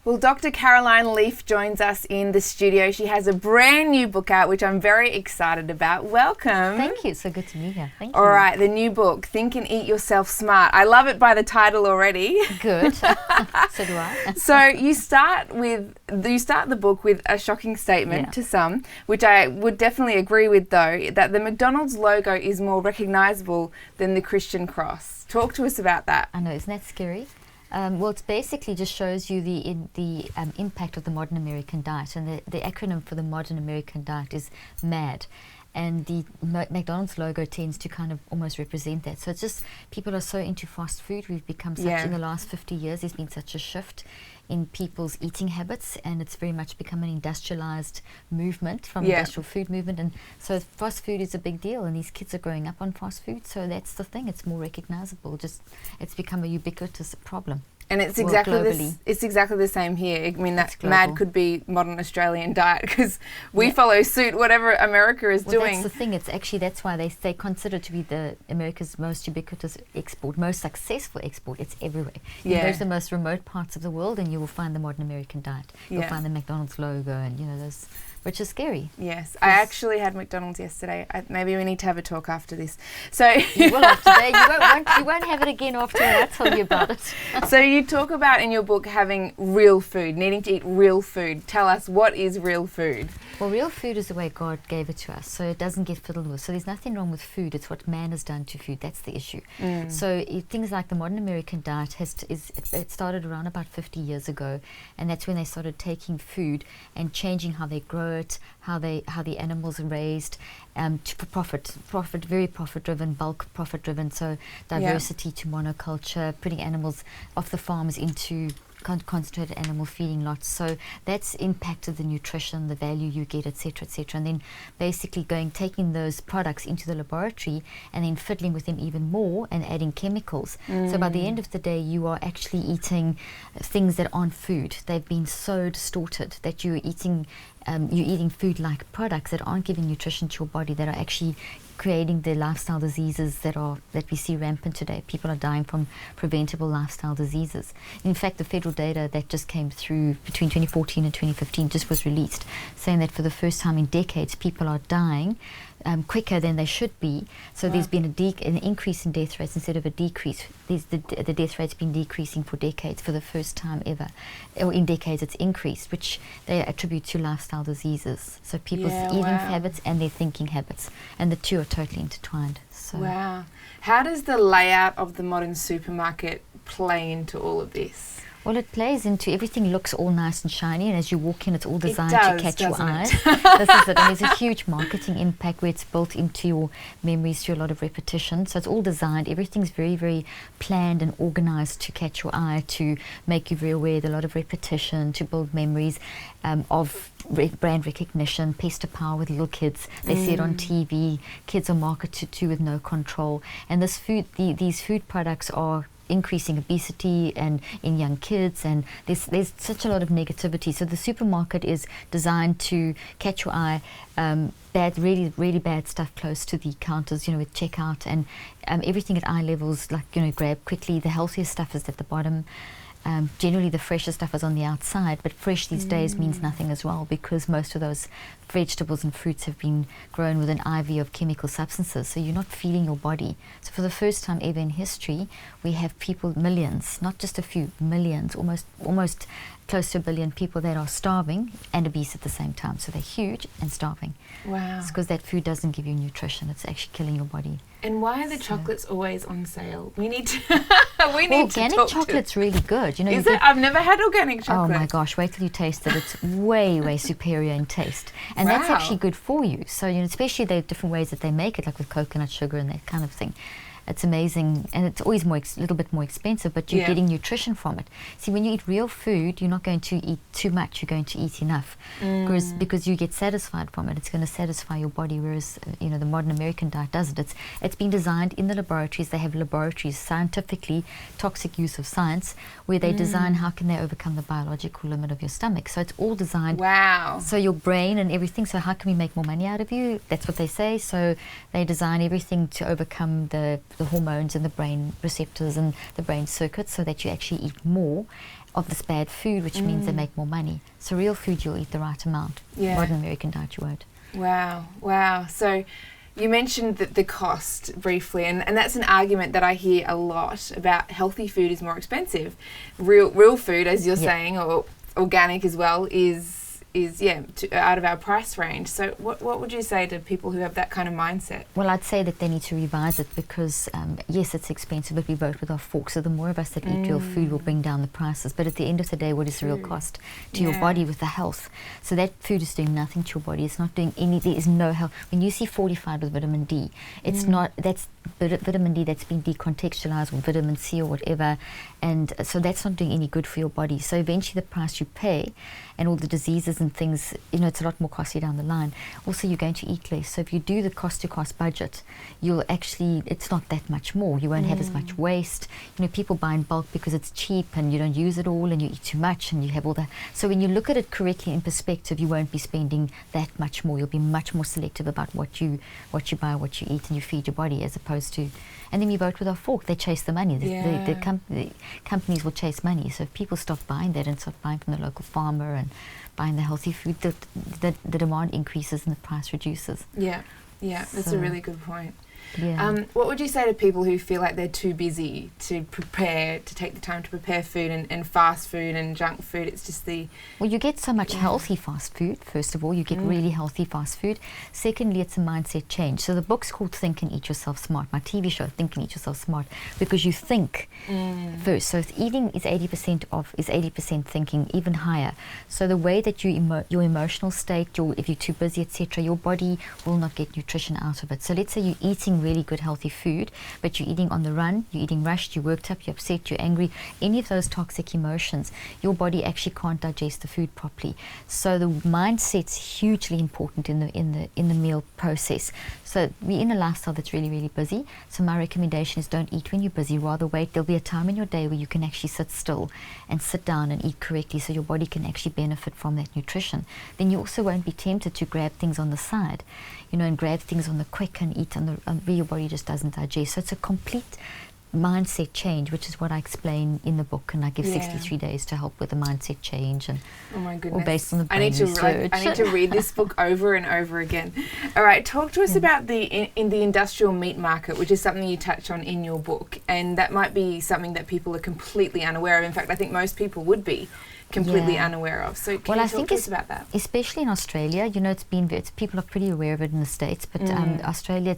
Well, Dr. Caroline Leaf joins us in the studio. She has a brand new book out, which I'm very excited about. Welcome. Thank you. It's so good to be here. Thank you. All right, the new book, Think and Eat Yourself Smart. I love it by the title already. Good. So do I. So you start the book with a shocking statement to some, which I would definitely agree with, though, that the McDonald's logo is more recognizable than the Christian cross. Talk to us about that. I know, isn't that scary? Well, it basically just shows you the impact of the modern American diet, and the acronym for the modern American diet is MAD, and the McDonald's logo tends to kind of almost represent that. So it's just, people are so into fast food. We've become such, in the last 50 years, there's been such a shift in people's eating habits, and it's very much become an industrialized movement from industrial food movement, and so fast food is a big deal, and these kids are growing up on fast food, so that's the thing, it's more recognizable, just it's become a ubiquitous problem. And it's exactly the same here. I mean, that MAD could be modern Australian diet, because we follow suit whatever America is doing. That's the thing. It's actually, that's why they consider to be the America's most ubiquitous export, most successful export. It's everywhere. You go to the most remote parts of the world, and you will find the modern American diet. You'll find the McDonald's logo, and those. Which is scary. Yes, I actually had McDonald's yesterday. Maybe we need to have a talk after this. So you will after that. You won't have it again after I tell you about it. So you talk about in your book having real food, needing to eat real food. Tell us, what is real food? Well, real food is the way God gave it to us, so it doesn't get fiddled with. So there's nothing wrong with food. It's what man has done to food. That's the issue. So things like the modern American diet it started around about 50 years ago, and that's when they started taking food and changing how they grow it, how the animals are raised, to profit, very profit driven, bulk profit driven. So diversity to monoculture, putting animals off the farms into concentrated animal feeding lots. So that's impacted the nutrition, the value you get, etc., etc. And then basically taking those products into the laboratory and then fiddling with them even more and adding chemicals. So by the end of the day, you are actually eating things that aren't food. They've been so distorted that you're eating food-like products that aren't giving nutrition to your body, that are actually creating the lifestyle diseases that we see rampant today. People are dying from preventable lifestyle diseases. In fact, the federal data that just came through between 2014 and 2015 just was released, saying that for the first time in decades, people are dying quicker than they should be. So there's been an increase in death rates instead of a decrease. The death rate's been decreasing for decades, for the first time ever. Or in decades it's increased, which they attribute to lifestyle diseases. So people's eating habits and their thinking habits, and the two are totally intertwined. So how does the layout of the modern supermarket play into all of this? Well, it plays into, everything looks all nice and shiny, and as you walk in, it's all designed to catch your eye. This is it. And there's a huge marketing impact where it's built into your memories through a lot of repetition. So it's all designed. Everything's very, very planned and organized to catch your eye, to make you very aware. A lot of repetition to build memories of brand recognition, pester power with little kids. They see it on TV. Kids are marketed to with no control. And these food products are increasing obesity and in young kids, and there's such a lot of negativity. So the supermarket is designed to catch your eye, really, really bad stuff close to the counters, with checkout, and everything at eye levels, like, grab quickly. The healthiest stuff is at the bottom. Generally the fresher stuff is on the outside, but fresh these days means nothing as well, because most of those vegetables and fruits have been grown with an IV of chemical substances, so you're not feeding your body. So for the first time ever in history, we have people, millions, not just a few, millions, almost close to 1 billion people that are starving and obese at the same time. So they're huge and starving. Wow. It's because that food doesn't give you nutrition. It's actually killing your body. And why are the chocolates always on sale? We need to organic chocolate's really good. Is it? I've never had organic chocolate. Oh my gosh, wait till you taste it. It's way, way superior in taste. And that's actually good for you. So, especially the different ways that they make it, like with coconut sugar and that kind of thing. It's amazing, and it's always a little bit more expensive, but you're getting nutrition from it. See, when you eat real food, you're not going to eat too much, you're going to eat enough, because you get satisfied from it. It's going to satisfy your body, whereas the modern American diet doesn't. It's been designed in the laboratories. They have laboratories, scientifically, toxic use of science, where they design how can they overcome the biological limit of your stomach. So it's all designed. Wow. So your brain and everything, so how can we make more money out of you? That's what they say. So they design everything to overcome the hormones and the brain receptors and the brain circuits, so that you actually eat more of this bad food, which means they make more money. So real food, you'll eat the right amount. Modern American diet, you won't. Wow. So you mentioned the cost briefly, and that's an argument that I hear a lot about healthy food is more expensive. Real food, as you're saying, or organic as well, is out of our price range. So what would you say to people who have that kind of mindset? Well, I'd say that they need to revise it because, yes, it's expensive, but we vote with our forks. So the more of us that eat real food will bring down the prices. But at the end of the day, what is the real cost to your body with the health? So that food is doing nothing to your body. It's not doing anything. There is no health. When you see fortified with vitamin D, it's not, that's vitamin D that's been decontextualized, or vitamin C or whatever. And so that's not doing any good for your body. So eventually the price you pay and all the diseases and things, it's a lot more costly down the line. Also, you're going to eat less. So if you do the cost to cost budget, you'll actually, it's not that much more. You won't have as much waste. People buy in bulk because it's cheap and you don't use it all and you eat too much and you have all that. So when you look at it correctly in perspective, you won't be spending that much more. You'll be much more selective about what you buy, what you eat, and you feed your body, as opposed to, and then we vote with our fork. They chase the money. The companies will chase money. So if people stop buying that and start buying from the local farmer and buying the healthy food, the demand increases and the price reduces. Yeah, that's a really good point. Yeah. What would you say to people who feel like they're too busy to take the time to prepare food, and fast food and junk food? It's just Well, you get so much healthy fast food. First of all, you get really healthy fast food. Secondly, it's a mindset change. So the book's called Think and Eat Yourself Smart. My TV show, Think and Eat Yourself Smart, because you think first. So eating is 80% thinking, even higher. So the way that your emotional state, if you're too busy, etc., your body will not get nutrition out of it. So let's say you're eating really good healthy food, but you're eating on the run, you're eating rushed, you're worked up, you're upset, you're angry, any of those toxic emotions, your body actually can't digest the food properly. So the mindset's hugely important in the meal process. So we're in a lifestyle that's really, really busy. So my recommendation is don't eat when you're busy, rather wait. There'll be a time in your day where you can actually sit still and sit down and eat correctly, so your body can actually benefit from that nutrition. Then you also won't be tempted to grab things on the side, and grab things on the quick and eat on where your body just doesn't digest. So it's a complete mindset change, which is what I explain in the book, and I give 63 days to help with the mindset change. And oh my goodness, all based on the brain research. I need to read this book over and over again. All right, talk to us about the industrial meat market, which is something you touch on in your book, and that might be something that people are completely unaware of. In fact, I think most people would be completely unaware of. So can you talk to us about that? Especially in Australia, people are pretty aware of it in the States, but Australia,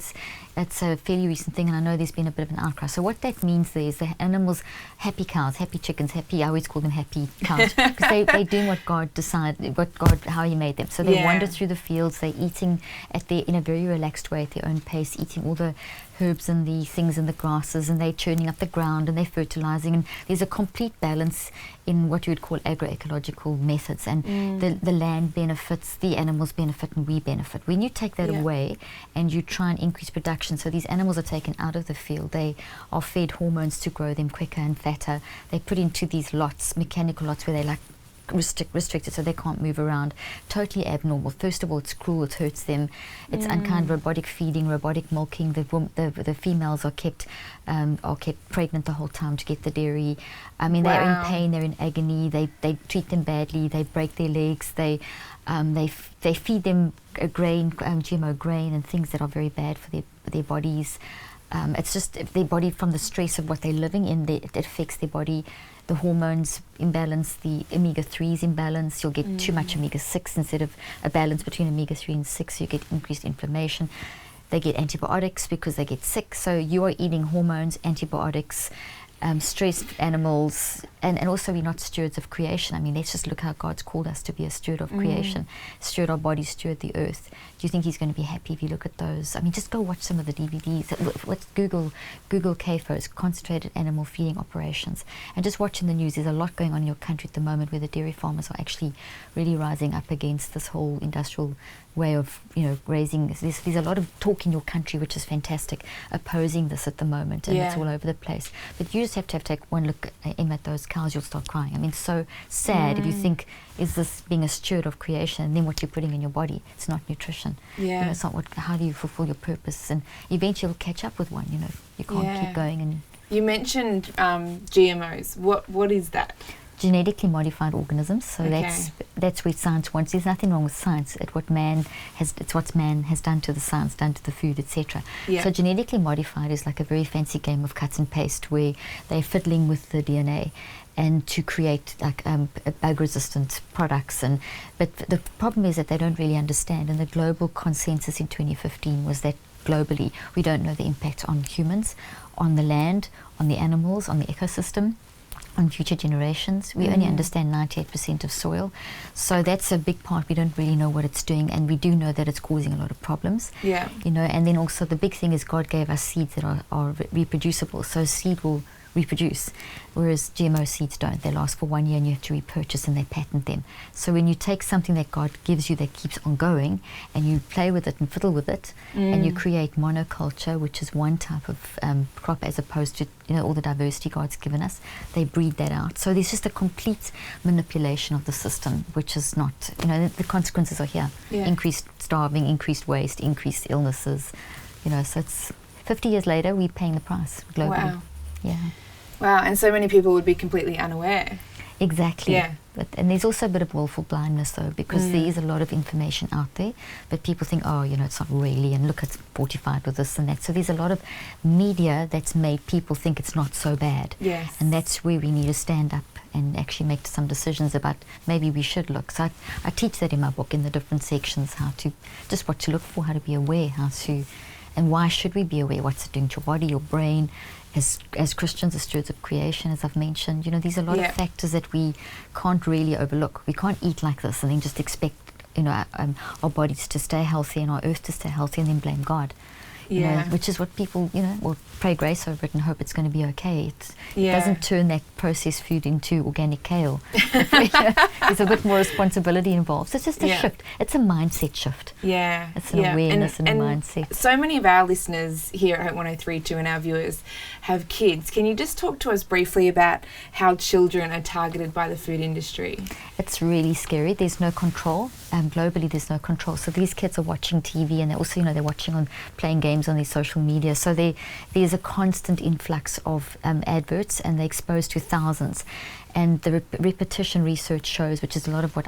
it's a fairly recent thing, and I know there's been a bit of an outcry. So what that means there is the animals, happy cows, happy chickens, I always call them happy cows, because they're doing what God decided, how He made them. So they wander through the fields, they're eating in a very relaxed way at their own pace, eating all the herbs and the things and the grasses, and they're churning up the ground and they're fertilizing, and there's a complete balance in what you would call agroecological methods, and the land benefits, the animals benefit, and we benefit. When you take that away and you try and increase production, so these animals are taken out of the field, they are fed hormones to grow them quicker and fatter, they put into these lots, mechanical lots, where they like restricted, so they can't move around. Totally abnormal. First of all, it's cruel, it hurts them, it's unkind. Robotic feeding, robotic milking, the females are kept pregnant the whole time to get the dairy. I mean, they're in pain, they're in agony, they treat them badly, they break their legs, they feed them grain, GMO grain, and things that are very bad for their bodies. It's just their body, from the stress of what they're living in, it affects their body. The hormones imbalance, the omega-3s imbalance, you'll get too much omega-6 instead of a balance between omega-3 and 6, you get increased inflammation. They get antibiotics because they get sick, so you are eating hormones, antibiotics, stressed animals, and also we're not stewards of creation. I mean, let's just look how God's called us to be a steward of creation, steward our bodies, steward the earth. Do you think He's going to be happy if you look at those? I mean, just go watch some of the DVDs. Let's Google CAFOs, concentrated animal feeding operations, and just watch in the news. There's a lot going on in your country at the moment where the dairy farmers are actually really rising up against this whole industrial way of raising. There's a lot of talk in your country, which is fantastic, opposing this at the moment, and it's all over the place. But you just have to take one look at those cows, you'll start crying. I mean, so sad if you think, is this being a steward of creation, and then what you're putting in your body, it's not nutrition. It's not how do you fulfill your purpose, and eventually you'll catch up with one. You can't keep going. And you mentioned GMOs. What is that? genetically modified organisms. So that's where science wants. There's nothing wrong with science. It's what man has done to the science, done to the food, etc. Yeah. So genetically modified is like a very fancy game of cut and paste where they're fiddling with the DNA and to create like bug-resistant products. But the problem is that they don't really understand. And the global consensus in 2015 was that globally we don't know the impact on humans, on the land, on the animals, on the ecosystem, on future generations. We only understand 98% of soil. So that's a big part. We don't really know what it's doing, and we do know that it's causing a lot of problems. Yeah. You know, and then also the big thing is God gave us seeds that are reproducible. So seed will reproduce, whereas GMO seeds don't. They last for 1 year and you have to repurchase, and they patent them. So when you take something that God gives you that keeps on going and you play with it and fiddle with it and you create monoculture, which is one type of crop as opposed to, you know, all the diversity God's given us, they breed that out. So there's just a complete manipulation of the system, which is not, you know, the consequences are here. Yeah. Increased starving, increased waste, increased illnesses, you know, so it's 50 years later we're paying the price globally. Wow. Yeah. Wow, and so many people would be completely unaware. Exactly. Yeah. And there's also a bit of willful blindness though, because there is a lot of information out there, but people think, oh, you know, it's not really, and look, it's fortified with this and that. So there's a lot of media that's made people think it's not so bad. Yes. And that's where we need to stand up and actually make some decisions about maybe we should look. So I teach that in my book in the different sections, how to, just what to look for, how to be aware, how to, and why should we be aware? What's it doing to your body, your brain? As Christians, as stewards of creation, as I've mentioned, you know, there's a lot of factors that we can't really overlook. We can't eat like this and then just expect, you know, our bodies to stay healthy and our earth to stay healthy and then blame God. You know, which is what people, you know, will pray grace over it and hope it's going to be okay. It doesn't turn that processed food into organic kale. There's a bit more responsibility involved. So it's just a shift. It's a mindset shift. Yeah. It's an awareness and a mindset. So many of our listeners here at 103.2 and our viewers have kids. Can you just talk to us briefly about how children are targeted by the food industry? It's really scary. There's no control. Globally, there's no control. So these kids are watching TV, and they're also, you know, they're watching playing games on their social media. So there's a constant influx of adverts, and they're exposed to thousands. And the repetition research shows, which is a lot of what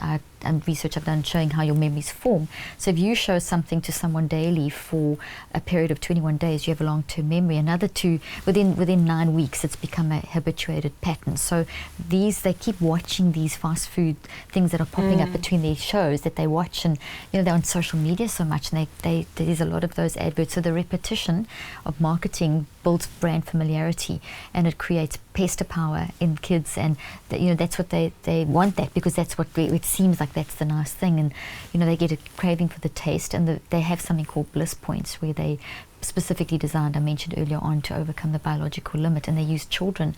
research I've done, showing how your memories form. So if you show something to someone daily for a period of 21 days, you have a long-term memory. Another two, within 9 weeks, it's become a habituated pattern. So they keep watching these fast food things that are popping up between their shows that they watch, and you know, they're on social media so much, and there's a lot of those adverts. So the repetition of marketing builds brand familiarity, and it creates pester power in kids, and you know, that's what they want, that because that's what it seems like that's the nice thing, and you know, they get a craving for the taste, and they have something called bliss points where they specifically designed, I mentioned earlier on, to overcome the biological limit, and they use children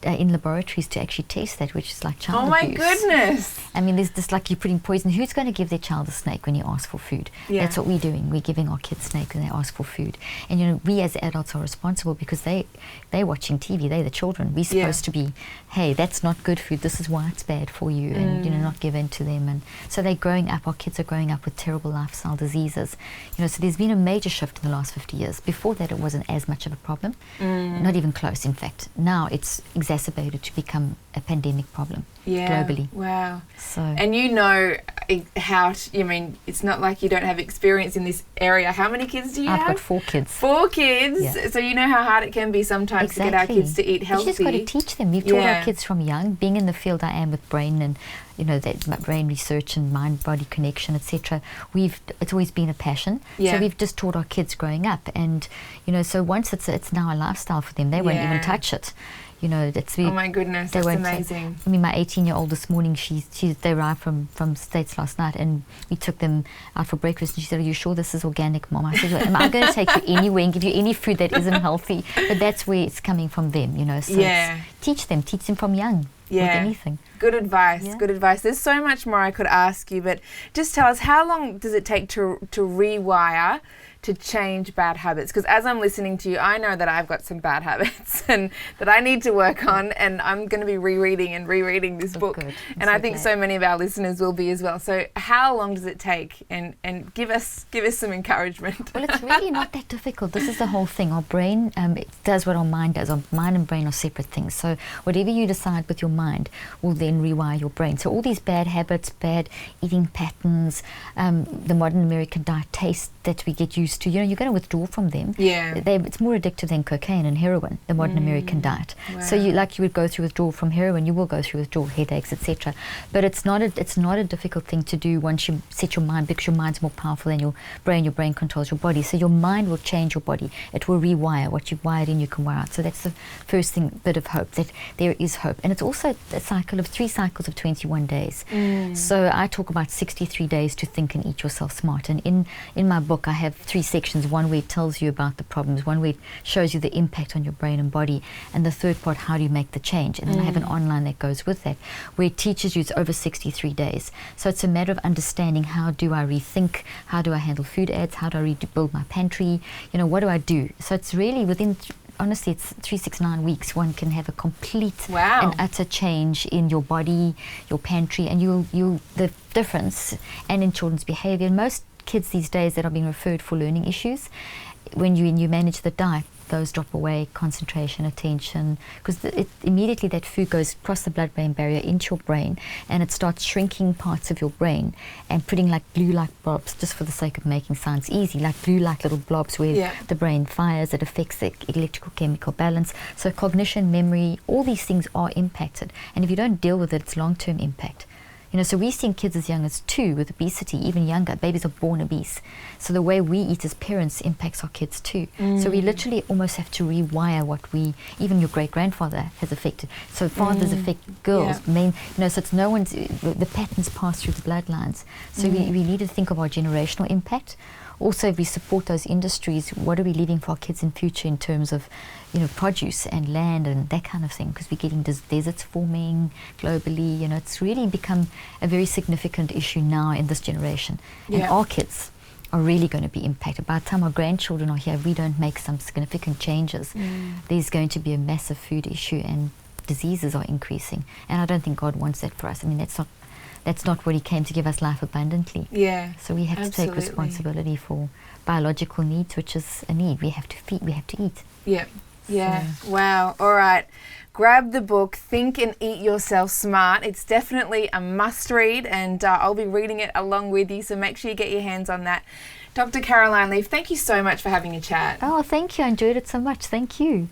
in laboratories to actually taste that, which is like child abuse. Oh my goodness! I mean, there's this, like, you're putting poison. Who's going to give their child a snake when you ask for food? Yeah. That's what we're doing. We're giving our kids snake when they ask for food. And you know, we as adults are responsible because they're watching TV. They're the children. We're supposed to be, hey, that's not good food. This is why it's bad for you, and you know, not give in to them. And so they're growing up. Our kids are growing up with terrible lifestyle diseases. You know, so there's been a major shift in the last 50 years. Before that, it wasn't as much of a problem. Not even close. In fact, now it's exacerbated to become a pandemic problem globally. Wow. So, and you know how I mean, it's not like you don't have experience in this area. How many kids do you have? I've got 4 kids. 4 kids. Yeah. So you know how hard it can be sometimes to get our kids to eat healthy. You just got to teach them. We've taught our kids from young. Being in the field I am with brain and, you know, that brain research and mind-body connection, etc. It's always been a passion. So we've just taught our kids growing up, and you know, so once it's now a lifestyle for them, they won't even touch it. You know, oh my goodness, that's amazing. I mean, my 18-year-old this morning, they arrived from States last night, and we took them out for breakfast, and she said, "Are you sure this is organic, Mom?" I said, well, am I going to take you anywhere and give you any food that isn't healthy? But that's where it's coming from them, you know. So teach them from young with anything. Good advice, good advice. There's so much more I could ask you, but just tell us, how long does it take to rewire to change bad habits? Because as I'm listening to you, I know that I've got some bad habits and that I need to work on, and I'm going to be rereading this book. Good. And I think so many of our listeners will be as well. So how long does it take? And give us some encouragement. Well, it's really not that difficult. This is the whole thing. Our brain it does what our mind does. Our mind and brain are separate things. So whatever you decide with your mind will then rewire your brain. So all these bad habits, bad eating patterns, the modern American diet taste that we get used to, you're going to withdraw from them. Yeah. It's more addictive than cocaine and heroin, the modern American diet. Wow. So you would go through withdrawal from heroin, you will go through withdrawal, headaches, etc. But it's not a difficult thing to do once you set your mind, because your mind's more powerful than your brain. Your brain controls your body. So your mind will change your body. It will rewire. What you've wired in, you can wire out. So that's the first thing, bit of hope, that there is hope. And it's also a cycle of 3 cycles of 21 days. So I talk about 63 days to think and eat yourself smart. And in my book, I have 3 sections. One where it tells you about the problems, one where it shows you the impact on your brain and body, and the third part, how do you make the change? And then I have an online that goes with that, where it teaches you. It's over 63 days. So it's a matter of understanding, how do I rethink? How do I handle food ads? How do I rebuild my pantry? What do I do? So it's really within honestly, it's 3, 6, 9 weeks. One can have a complete and utter change in your body, your pantry, and the difference, and in children's behaviour. Most kids these days that are being referred for learning issues, when you manage the diet, those drop away, concentration, attention, because immediately that food goes across the blood-brain barrier into your brain, and it starts shrinking parts of your brain and putting like glue-like blobs, just for the sake of making science easy, like glue-like little blobs where the brain fires. It affects the electrical chemical balance. So cognition, memory, all these things are impacted, and if you don't deal with it, it's long-term impact. So we're seeing kids as young as 2 with obesity, even younger. Babies are born obese. So the way we eat as parents impacts our kids too. So we literally almost have to rewire what even your great-grandfather has affected. So fathers affect girls. So it's no one's, the patterns pass through the bloodlines. So we need to think of our generational impact. Also, if we support those industries, what are we leaving for our kids in future in terms of, produce and land and that kind of thing? Because we're getting deserts forming globally. It's really become a very significant issue now in this generation. And our kids are really going to be impacted. By the time our grandchildren are here, if we don't make some significant changes, there's going to be a massive food issue, and diseases are increasing. And I don't think God wants that for us. I mean, that's not what He came to give us, life abundantly. So we have to take responsibility for biological needs, which is a need. We have to feed, we have to eat. Wow. All right. Grab the book, Think and Eat Yourself Smart. It's definitely a must read, and I'll be reading it along with you, so make sure you get your hands on that. Dr. Caroline Leaf, thank you so much for having a chat. Oh, thank you. I enjoyed it so much. Thank you.